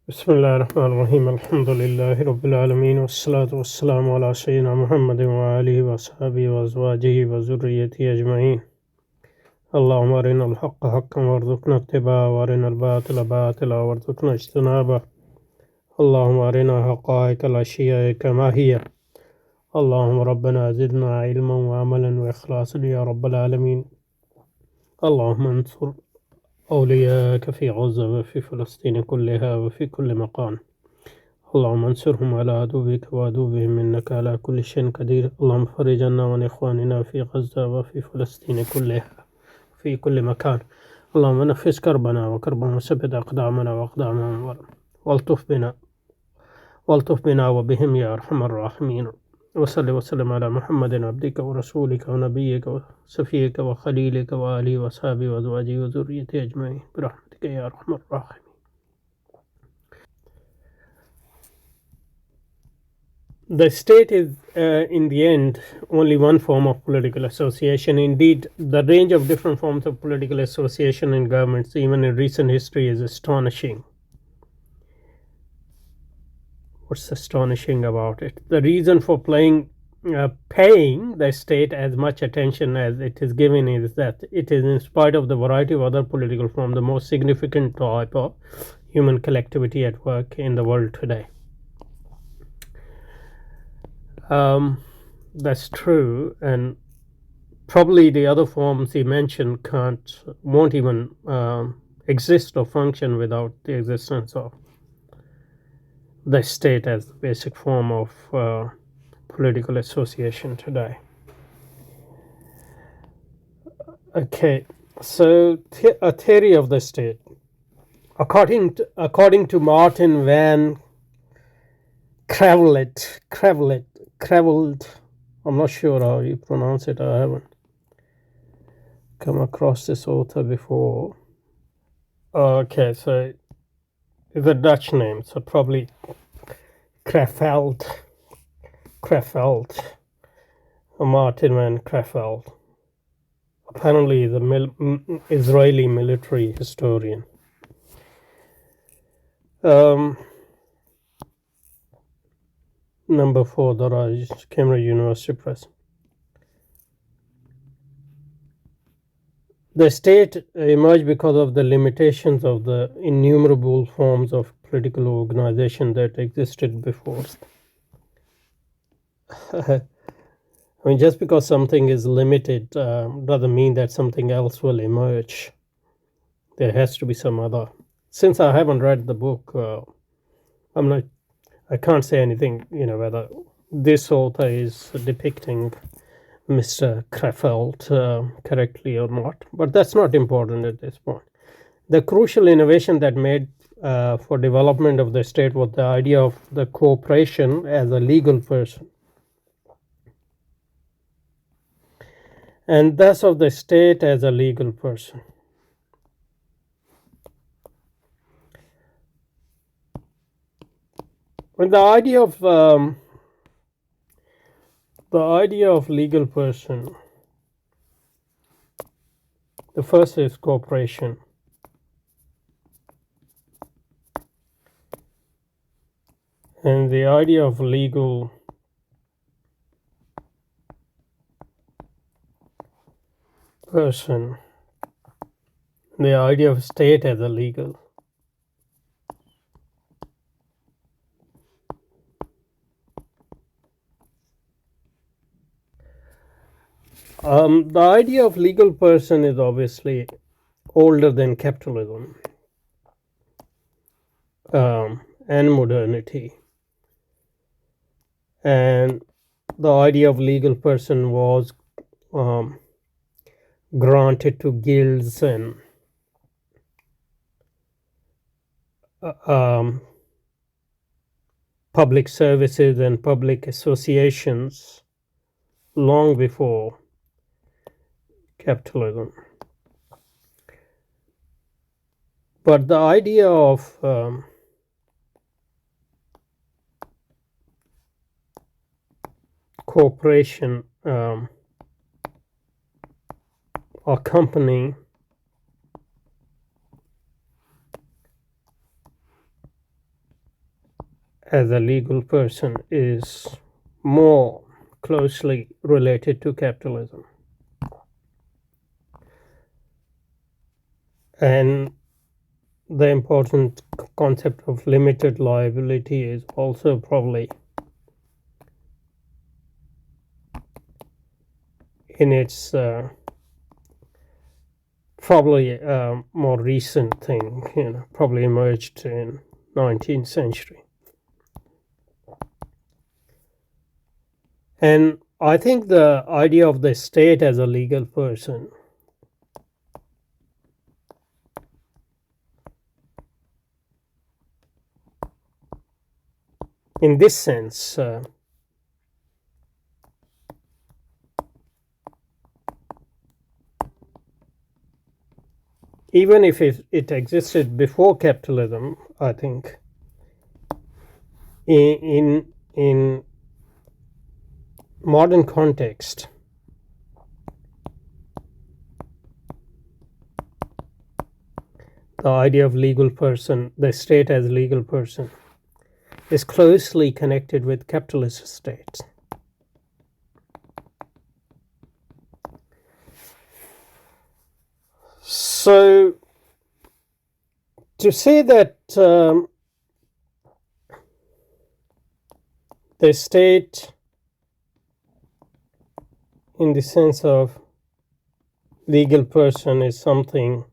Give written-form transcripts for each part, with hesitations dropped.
بسم الله الرحمن الرحيم الحمد لله رب العالمين والصلاة والسلام على سيدنا محمد وآله وصحبه وأزواجه وذريته أجمعين. اللهم أرنا الحق حقا وارزقنا اتباعه وأرنا الباطل باطلا وارزقنا اجتنابه. اللهم أرنا حقائق الأشياء كما هي. اللهم ربنا زدنا علما وعملا وإخلاصا يا رب العالمين. اللهم انصر أولياءك في غزة وفي فلسطين كلها وفي كل مكان. اللهم انصرهم على عدوك وعدوهم إنك على كل شيء قدير. اللهم فرج عنا وعن إخواننا في غزة وفي فلسطين كلها في كل مكان. اللهم نفس كربنا وكربهم وثبت أقدامنا وأقدامهم والطف بنا وبهم يا أرحم الراحمين. وصل وسلم على محمد عبدك ورسولك ونبيك وصفيك وخليلك وآله وصحبه وأزواجه وذريته أجمعين برحمتك يا أرحم الراحمين. The state is, in the end, only one form of political association. Indeed, the range of different forms of political association in governments, even in recent history, is astonishing. What's astonishing about it? The reason for paying the state as much attention as it is given is that it is, in spite of the variety of other political forms, the most significant type of human collectivity at work in the world today. That's true, and probably the other forms he mentioned won't even exist or function without the existence of the state as the basic form of political association today. Okay, so a theory of the state, according to Martin Van Creveld, I'm not sure how you pronounce it. I haven't come across this author before. Okay, so it's a Dutch name, so probably Creveld, Martin van Creveld. Apparently, he's an Israeli military historian. Number 4, the Raj, Cambridge University Press. The state emerged because of the limitations of the innumerable forms of political organization that existed before. I mean, just because something is limited doesn't mean that something else will emerge. There has to be some other. Since I haven't read the book, I can't say anything, whether this author is depicting Mr. Crefeld correctly or not, but that's not important at this point. The crucial innovation that made for development of the state was the idea of the corporation as a legal person, and thus of the state as a legal person. When the idea of legal person, the first is corporation. And the idea of legal person, the idea of state as a legal. The idea of legal person is obviously older than capitalism and modernity. And the idea of legal person was granted to guilds and public services and public associations long before capitalism. But the idea of corporation or company as a legal person is more closely related to capitalism. And the important concept of limited liability is also probably in its probably a more recent thing, probably emerged in 19th century. And I think the idea of the state as a legal person in this sense even if it existed before capitalism, I think in modern context, the idea of legal person, the state as legal person, is closely connected with capitalist states. So to say that the state, in the sense of legal person, is something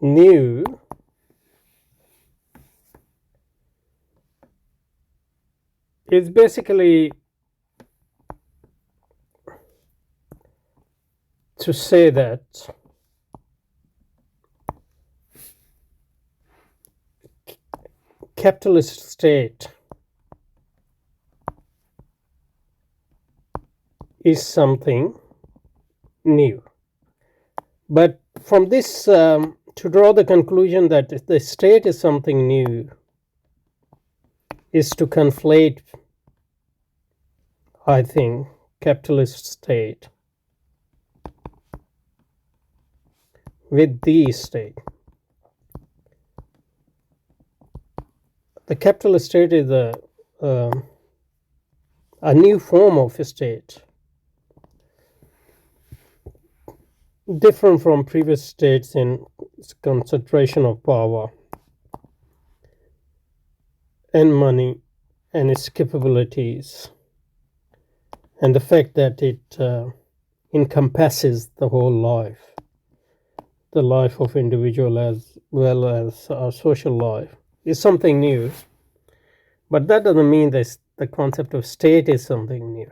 new is basically to say that capitalist state is something new. But from this, to draw the conclusion that the state is something new is to conflate, I think, capitalist state with the state. The capitalist state is a new form of a state, different from previous states in its concentration of power and money and its capabilities, and the fact that it encompasses the whole life, the life of individual as well as our social life, is something new. But that doesn't mean that the concept of state is something new.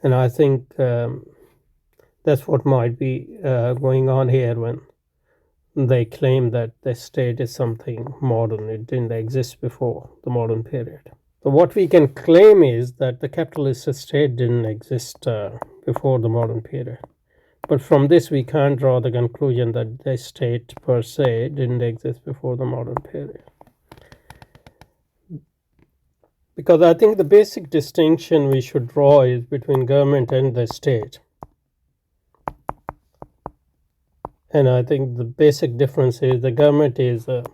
And I think that's what might be going on here when they claim that the state is something modern. It didn't exist before the modern period. So what we can claim is that the capitalist state didn't exist before the modern period. But from this, we can't draw the conclusion that the state per se didn't exist before the modern period. Because I think the basic distinction we should draw is between government and the state. And I think the basic difference is the government is a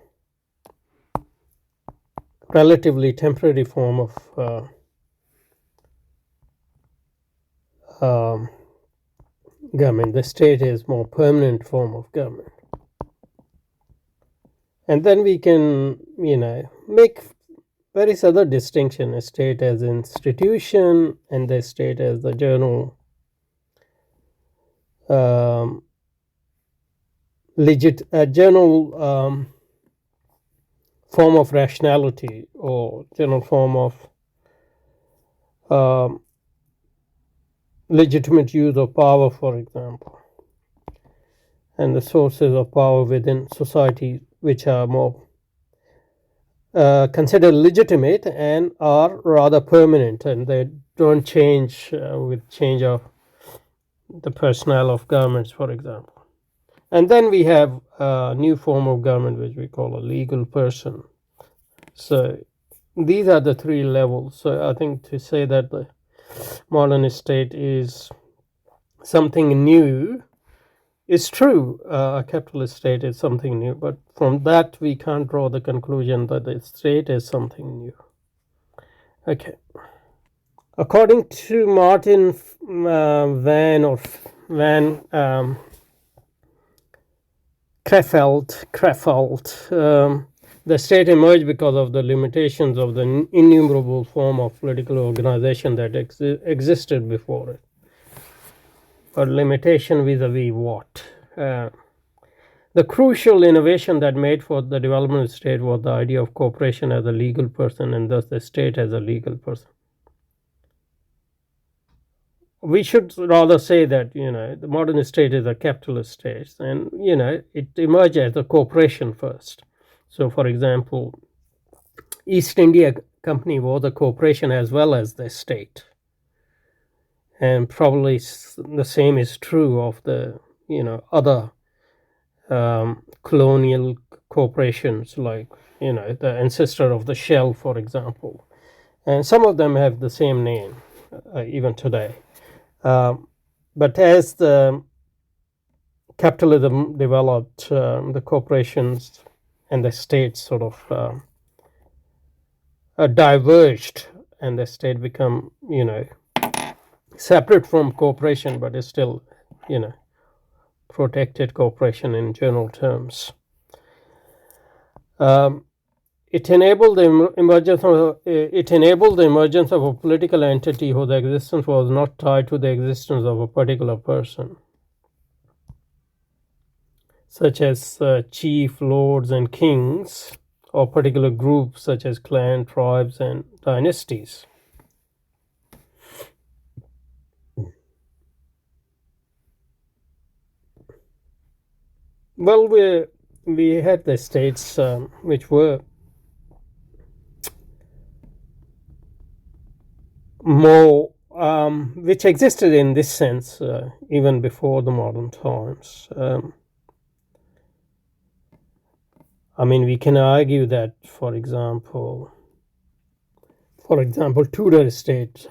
relatively temporary form of government. The state is more permanent form of government. And then we can, make various other distinction: a state as an institution and the state as the general form of rationality, or general form of legitimate use of power, for example, and the sources of power within society which are more considered legitimate and are rather permanent, and they don't change with change of the personnel of governments, for example. And then we have a new form of government which we call a legal person. So these are the three levels. So I think to say that the modern state is something new It's true, a capitalist state is something new, but from that we can't draw the conclusion that the state is something new. Okay. According to Martin Van Crefeld, the state emerged because of the limitations of the innumerable form of political organization that existed before it. But limitation vis-a-vis what? The crucial innovation that made for the development of the state was the idea of corporation as a legal person, and thus the state as a legal person. We should rather say that, the modern state is a capitalist state, and, it emerged as a corporation first. So, for example, East India Company was a corporation as well as the state. And probably the same is true of the, other colonial corporations, like, the ancestor of the shell, for example. And some of them have the same name, even today. But as the capitalism developed, the corporations and the state sort of diverged, and the state become, separate from corporation, but is still, protected corporation in general terms. It enabled the emergence of a political entity whose existence was not tied to the existence of a particular person, such as chief, lords, and kings, or particular groups such as clan, tribes, and dynasties. Well, we had the states which were more, which existed in this sense even before the modern times. We can argue that, for example, Tudor state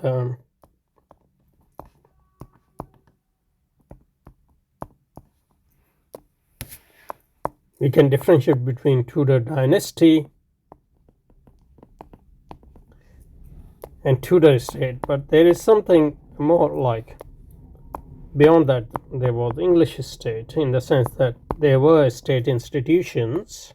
we can differentiate between Tudor dynasty and Tudor state, but there is something more like beyond that. There was English state, in the sense that there were state institutions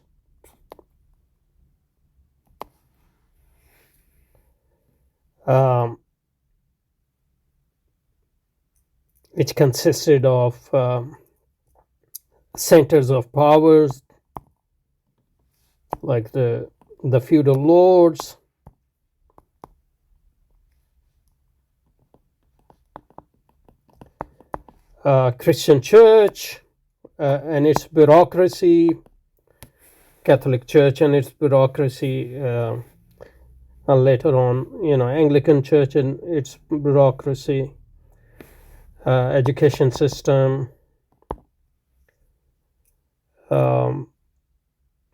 which consisted of centers of powers, like the feudal lords, Christian church and its bureaucracy, Catholic church and its bureaucracy, and later on, Anglican church and its bureaucracy, education system,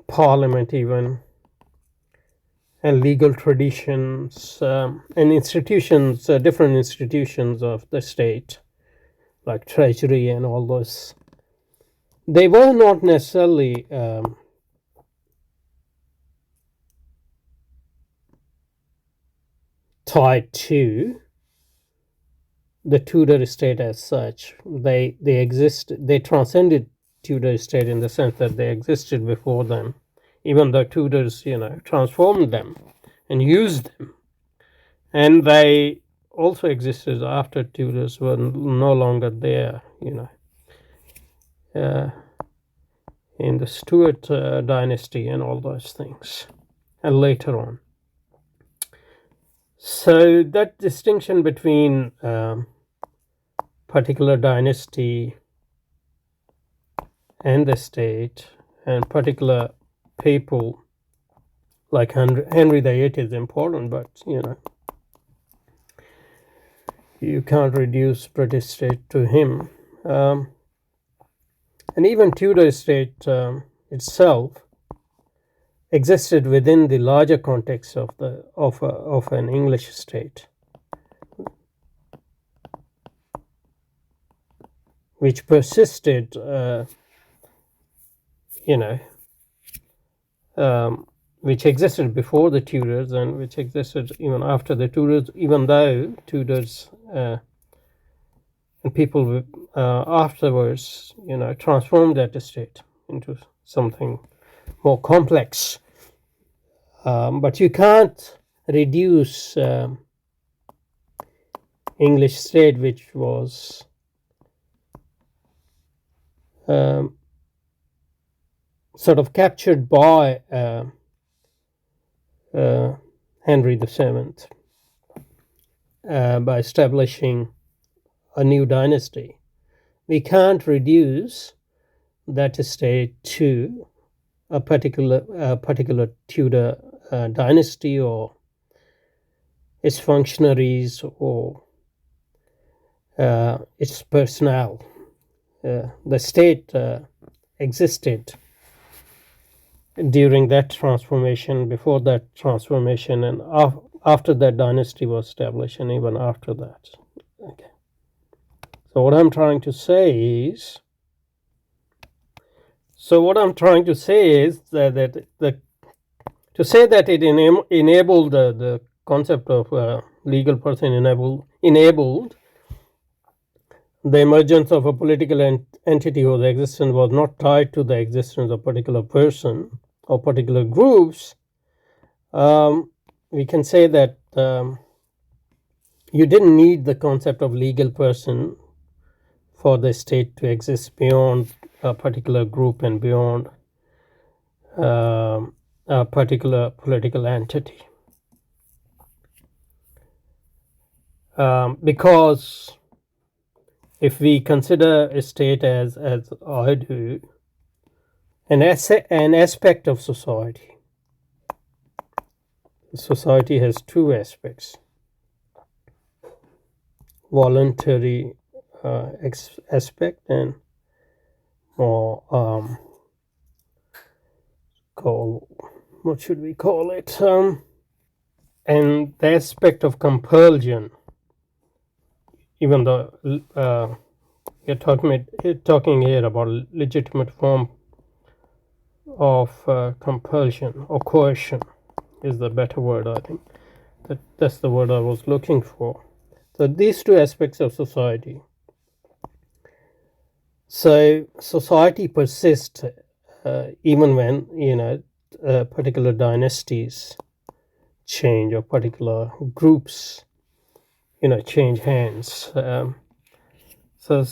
parliament even, and legal traditions, and institutions, different institutions of the state, like treasury and all those. They were not necessarily tied to the Tudor state as such. They transcended Tudor state in the sense that they existed before them, even though Tudors transformed them and used them, and they also existed after Tudors were no longer there, in the Stuart dynasty and all those things, and later on. So that distinction between particular dynasty and the state and particular people like Henry VIII is important, but you can't reduce British state to him. And even Tudor state itself existed within the larger context of an English state, which persisted, which existed before the Tudors and which existed even after the Tudors, even though Tudors and people afterwards, transformed that state into something more complex. But you can't reduce English state, which was sort of captured by Henry VII by establishing a new dynasty. We can't reduce that state to a particular Tudor dynasty or its functionaries or its personnel. The state existed during that transformation, before that transformation, and after that dynasty was established, and even after that. Okay. So what I'm trying to say is that to say that it enabled the concept of legal person enabled the emergence of a political entity whose existence was not tied to the existence of a particular person or particular groups, we can say that you didn't need the concept of legal person for the state to exist beyond a particular group and beyond a particular political entity. Because if we consider a state as I do, an aspect of society, society has two aspects: voluntary aspect and more what should we call it? And the aspect of compulsion. Even though you're talking here about a legitimate form of compulsion or coercion is the better word, I think. That's the word I was looking for. So these two aspects of society. So society persists even when particular dynasties change or particular groups change hands. So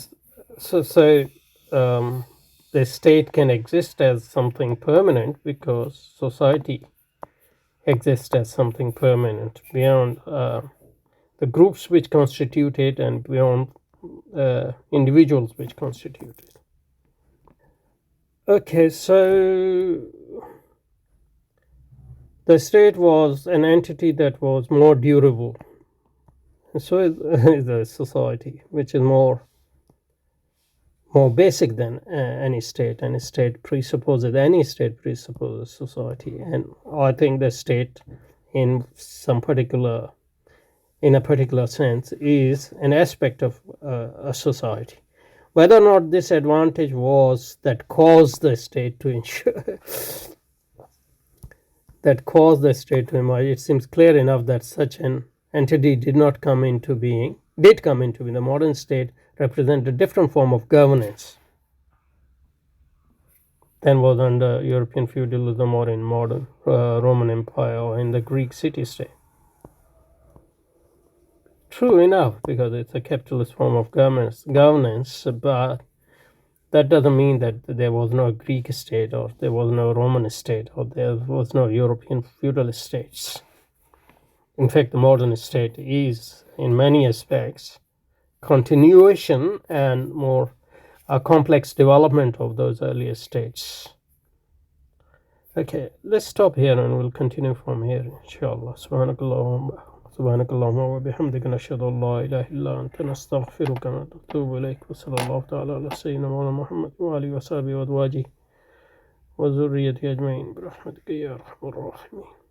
the state can exist as something permanent because society exists as something permanent beyond the groups which constitute it and beyond individuals which constitute it. Okay, so the state was an entity that was more durable. And so is the society, which is more basic than any state. Any state presupposes society, and I think the state, in a particular sense, is an aspect of a society. Whether or not this advantage was that caused the state to emerge, it seems clear enough that such an entity did come into being. The modern state represents a different form of governance than was under European feudalism or in modern Roman Empire or in the Greek city-state. True enough, because it's a capitalist form of governance, but that doesn't mean that there was no Greek state or there was no Roman state or there was no European feudal states. In fact, the modern state is, in many aspects, continuation and more a complex development of those earlier states. Okay, let's stop here and we'll continue from here, inshallah. Subhanakallahumma wa bihamdika nashhadu an la ilaha illa anta nastaghfiruka wa natubu ilayk wa sallallahu ta'ala ala sayyidina Muhammad wa alihi wa sahbihi wa azwajihi wa dhurriyyatihi ajma'in bi rahmatika ya arhamar rahimin.